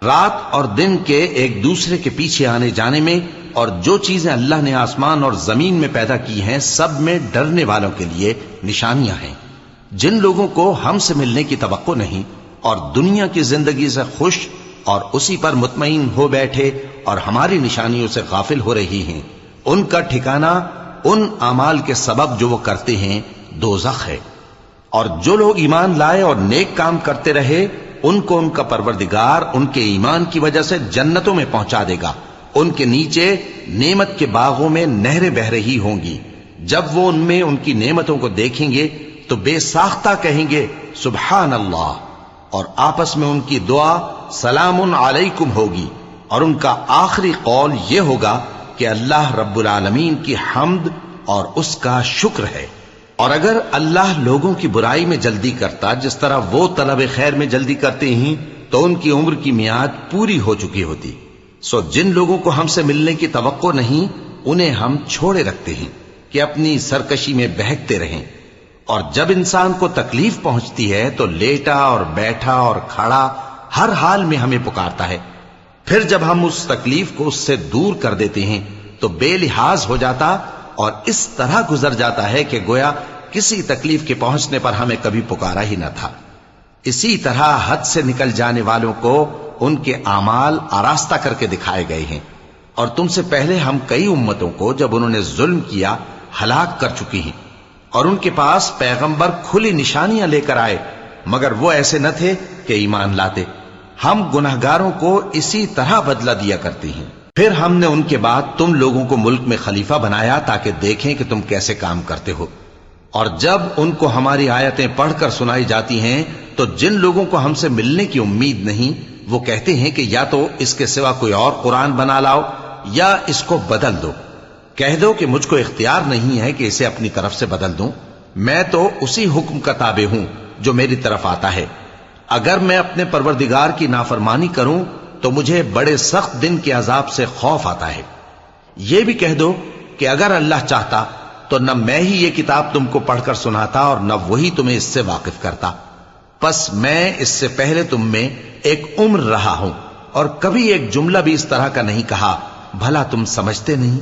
رات اور دن کے ایک دوسرے کے پیچھے آنے جانے میں اور جو چیزیں اللہ نے آسمان اور زمین میں پیدا کی ہیں سب میں ڈرنے والوں کے لیے نشانیاں ہیں۔ جن لوگوں کو ہم سے ملنے کی توقع نہیں اور دنیا کی زندگی سے خوش اور اسی پر مطمئن ہو بیٹھے اور ہماری نشانیوں سے غافل ہو رہی ہیں، ان کا ٹھکانہ ان اعمال کے سبب جو وہ کرتے ہیں دوزخ ہے۔ اور جو لوگ ایمان لائے اور نیک کام کرتے رہے ان کو ان کا پروردگار ان کے ایمان کی وجہ سے جنتوں میں پہنچا دے گا، ان کے نیچے نعمت کے باغوں میں نہریں بہہ رہی ہوں گی۔ جب وہ ان میں ان کی نعمتوں کو دیکھیں گے تو بے ساختہ کہیں گے سبحان اللہ، اور آپس میں ان کی دعا سلام علیکم ہوگی، اور ان کا آخری قول یہ ہوگا کہ اللہ رب العالمین کی حمد اور اس کا شکر ہے۔ اور اگر اللہ لوگوں کی برائی میں جلدی کرتا جس طرح وہ طلب خیر میں جلدی کرتے ہیں تو ان کی عمر کی میعاد پوری ہو چکی ہوتی۔ سو جن لوگوں کو ہم سے ملنے کی توقع نہیں انہیں ہم چھوڑے رکھتے ہیں کہ اپنی سرکشی میں بہکتے رہیں، اور جب انسان کو تکلیف پہنچتی ہے تو لیٹا اور بیٹھا اور کھڑا ہر حال میں ہمیں پکارتا ہے۔ پھر جب ہم اس تکلیف کو اس سے دور کر دیتے ہیں تو بے لحاظ ہو جاتا اور اس طرح گزر جاتا ہے کہ گویا کسی تکلیف کے پہنچنے پر ہمیں کبھی پکارا ہی نہ تھا۔ اسی طرح حد سے نکل جانے والوں کو ان کے اعمال آراستہ کر کے دکھائے گئے ہیں، اور تم سے پہلے ہم کئی امتوں کو جب انہوں نے ظلم کیا ہلاک کر چکی ہیں، اور ان کے پاس پیغمبر کھلی نشانیاں لے کر آئے مگر وہ ایسے نہ تھے کہ ایمان لاتے۔ ہم گناہگاروں کو اسی طرح بدلہ دیا کرتے ہیں۔ پھر ہم نے ان کے بعد تم لوگوں کو ملک میں خلیفہ بنایا تاکہ دیکھیں کہ تم کیسے کام کرتے ہو، اور جب ان کو ہماری آیتیں پڑھ کر سنائی جاتی ہیں تو جن لوگوں کو ہم سے ملنے کی امید نہیں وہ کہتے ہیں کہ یا تو اس کے سوا کوئی اور قرآن بنا لاؤ یا اس کو بدل دو۔ کہہ دو کہ مجھ کو اختیار نہیں ہے کہ اسے اپنی طرف سے بدل دوں، میں تو اسی حکم کا تابع ہوں جو میری طرف آتا ہے۔ اگر میں اپنے پروردگار کی نافرمانی کروں تو مجھے بڑے سخت دن کے عذاب سے خوف آتا ہے۔ یہ بھی کہہ دو کہ اگر اللہ چاہتا تو نہ میں ہی یہ کتاب تم کو پڑھ کر سناتا اور نہ وہی تمہیں اس سے واقف کرتا، پس میں اس سے پہلے تم میں ایک عمر رہا ہوں اور کبھی ایک جملہ بھی اس طرح کا نہیں کہا، بھلا تم سمجھتے نہیں؟